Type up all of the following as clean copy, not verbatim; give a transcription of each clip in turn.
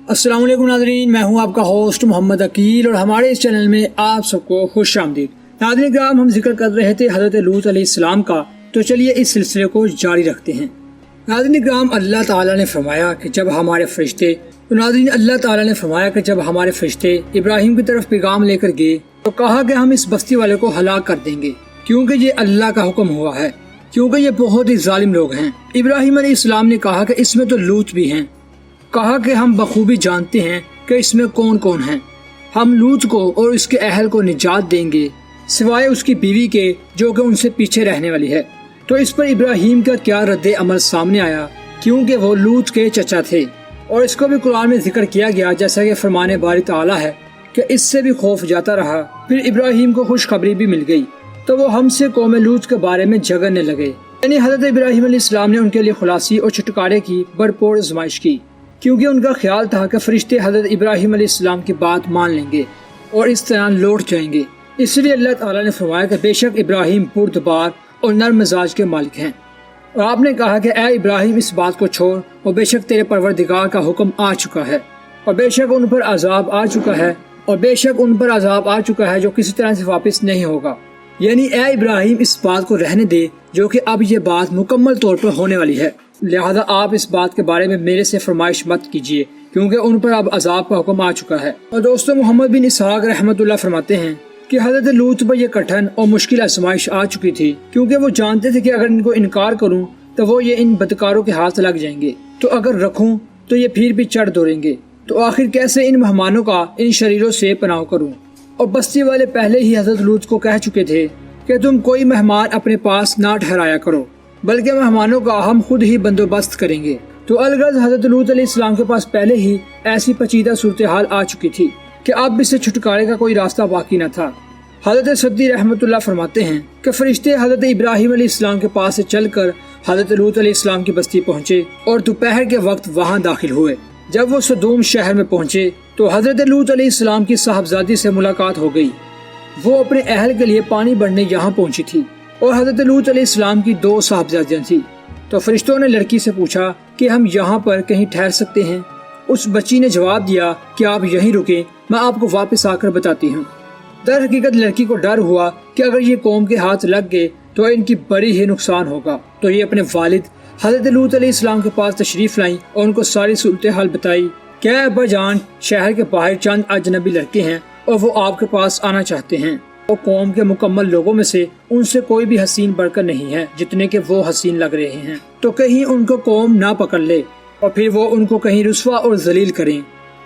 अस्सलाम वालेकुम नाज़रीन, मैं हूं आपका होस्ट मोहम्मद अकील और हमारे इस चैनल में आप सबको खुश आमदीद। नाज़रीन किराम, हम जिक्र कर रहे थे हज़रत लूत अलैहिस्सलाम का, तो चलिए इस सिलसिले को जारी रखते हैं। नाज़रीन किराम, अल्लाह ताला ने फरमाया कि जब हमारे फरिश्ते इब्राहिम की तरफ पैगाम लेकर गए तो कहा कि हम इस बस्ती वाले को हलाक कर देंगे, क्योंकि ये अल्लाह का हुक्म हुआ है, क्योंकि ये बहुत ही जालिम लोग हैं। इब्राहिम अलैहिस्सलाम ने कहा कि इसमें तो लूत भी हैं। कहा कि हम बखूबी जानते हैं कि इसमें कौन कौन है। हम लूत को और इसके अहल को निजात देंगे सिवाय उसकी बीवी के, जो कि उनसे पीछे रहने वाली है। तो इस पर इब्राहिम का क्या रद्द अमल सामने आया, क्योंकि वो लूत के चचा थे और इसको भी कुरान में जिक्र किया गया, जैसा कि फरमाने बारी ताला है कि इससे भी खौफ जाता रहा। फिर इब्राहिम को खुशखबरी भी मिल गई, तो वो हमसे कौम लूत के बारे में झगड़ने लगे। यानी हज़रत इब्राहिम अलैहिस्सलाम ने उनके लिए खुलासी और छुटकारे की भरपूर आजमाइश की, क्योंकि उनका ख्याल था कि फरिश्ते हज़रत इब्राहिम अलैहिस्सलाम की बात मान लेंगे और इस तरह लौट जाएंगे। इसलिए अल्लाह ताला ने फरमाया कि बेशक इब्राहिम पुरदबार और नरम मिजाज के मालिक हैं। और आपने कहा कि ऐ इब्राहिम, इस बात को छोड़, और बेशक तेरे परवरदिगार का हुक्म आ चुका है, और बेशक उन पर अजाब आ चुका है, जो किसी तरह से वापस नहीं होगा। यानी ऐ इब्राहिम, इस बात को रहने दे जो कि अब ये बात मुकम्मल तौर पर होने वाली है, लिहाजा आप इस बात के बारे में मेरे से फरमाइश मत कीजिए, क्योंकि उन पर अब अजाब का हुक्म आ चुका है। और दोस्तों, मोहम्मद बिन इसहाक रहमतुल्लाह फरमाते हैं कि हज़रत लूत पर यह कठिन और मुश्किल आजमाइश आ चुकी थी, क्योंकि वो जानते थे कि अगर इनको इनकार करूं तो वो ये इन बदकारों के हाथ लग जाएंगे, तो अगर रखूं तो ये फिर भी चढ़ दौड़ेंगे, तो आखिर कैसे इन मेहमानों का इन शरीरों से पनाह करूं। और बस्ती वाले पहले ही हज़रत लूत को कह चुके थे कि तुम कोई मेहमान अपने पास ना ठहराया करो, बल्कि मेहमानों का हम खुद ही बंदोबस्त करेंगे। तो अलगज़ हज़रत लूत अलैहिस्सलाम के पास पहले ही ऐसी पेचीदा सूरत हाल आ चुकी थी कि अब इससे छुटकारे का कोई रास्ता बाकी न था। हज़रत सक्ती रहमतुल्लाह फरमाते हैं कि फरिश्ते हज़रत इब्राहिम अलैहिस्सलाम के पास से चलकर हज़रत लूत अलैहिस्सलाम की बस्ती पहुँचे और दोपहर के वक्त वहाँ दाखिल हुए। जब वो सदूम शहर में पहुँचे तो हज़रत लूत अलैहिस्सलाम की साहबजादी से मुलाकात हो गई। वो अपने अहल के लिए पानी भरने यहाँ पहुँची थी और हज़रत लूत अलैहिस्सलाम की 2 साहबजादियाँ थी। तो फरिश्तों ने लड़की से पूछा कि हम यहाँ पर कहीं ठहर सकते हैं। उस बच्ची ने जवाब दिया कि आप यहीं रुकें, मैं आपको वापस आकर बताती हूँ। दर हकीकत लड़की को डर हुआ कि अगर ये कौम के हाथ लग गए तो इनकी बड़ी ही नुकसान होगा। तो ये अपने वालिद हज़रत लूत अलैहिस्सलाम के पास तशरीफ लाई और उनको सारी सूरत हाल बताई। क्या अब्बा जान, शहर के बाहर चंद अजनबी लड़के हैं और वो आपके पास आना चाहते हैं। वो कौम के मुकम्मल लोगों में से उनसे कोई भी हसीन बढ़कर नहीं है जितने के वो हसीन लग रहे हैं, तो कहीं उनको कौम ना पकड़ ले और फिर वो उनको कहीं रुस्वा और जलील करें।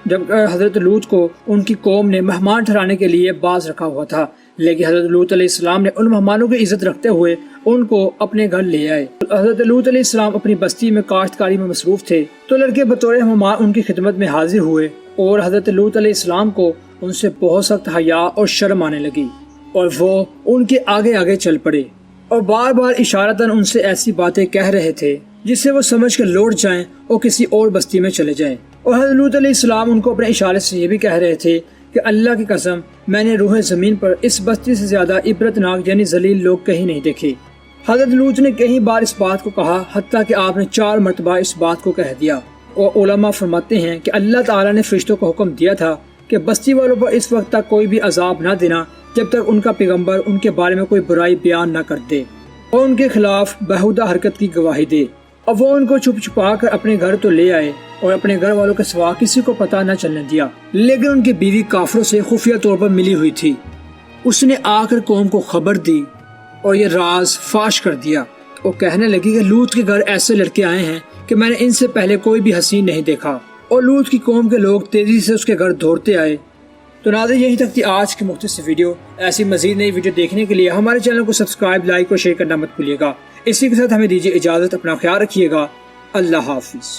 जब हज़रत लूत को उनकी कौम ने मेहमान ठहराने के लिए बाज रखा हुआ था, लेकिन हज़रत लूत अलैहिस्सलाम ने उन मेहमानों की इज्जत रखते हुए उनको अपने घर ले आए। हज़रत लूत अलैहिस्सलाम अपनी बस्ती में काश्तकारी में मसरूफ थे, तो लड़के बतौर मेहमान उनकी खिदमत में हाजिर हुए और हज़रत लूत अलैहिस्सलाम को उनसे बहुत सख्त हया और शर्म आने लगी और वो उनके आगे आगे चल पड़े और बार बार इशारतन उनसे ऐसी बातें कह रहे थे जिससे वो समझ कर लौट जाएं और किसी और बस्ती में चले जाएं। और हज़रत लूत अलैहिस्सलाम उनको अपने इशारे से ये भी कह रहे थे कि अल्लाह की कसम, मैंने रूह ज़मीन पर इस बस्ती से ज्यादा इबरतनाक यानी जलील लोग कहीं नहीं देखे। हज़रत लूत ने कई बार इस बात को कहा, हत्ता कि आपने 4 मरतबा इस बात को कह दिया। और उलमा फरमाते हैं कि अल्लाह ताला ने फरिश्तों को हुक्म दिया था कि बस्ती वालों पर इस वक्त तक कोई भी अजाब न देना जब तक उनका पैगंबर उनके बारे में कोई बुराई बयान न कर दे और उनके खिलाफ बेहुदा हरकत की गवाही दे। अब वो उनको छुप छुपा कर अपने घर तो ले आए और अपने घर वालों के सिवा किसी को पता न चलने दिया, लेकिन उनकी बीवी काफिरों से खुफिया तौर पर मिली हुई थी। उसने आकर कौम को खबर दी और ये राज फाश कर दिया। वो कहने लगी कि लूत के घर ऐसे लड़के आए हैं कि मैंने इनसे पहले कोई भी हसीन नहीं देखा। और लूत की कौम के लोग तेजी से उसके घर दौड़ते आए। तो नाज़रीन, यहीं तक थी आज की मुख्तसर वीडियो। ऐसी मजीद नई वीडियो देखने के लिए हमारे चैनल को सब्सक्राइब, लाइक और शेयर करना मत भूलिएगा। इसी के साथ हमें दीजिए इजाज़त। अपना ख्याल रखिएगा। अल्लाह हाफिज।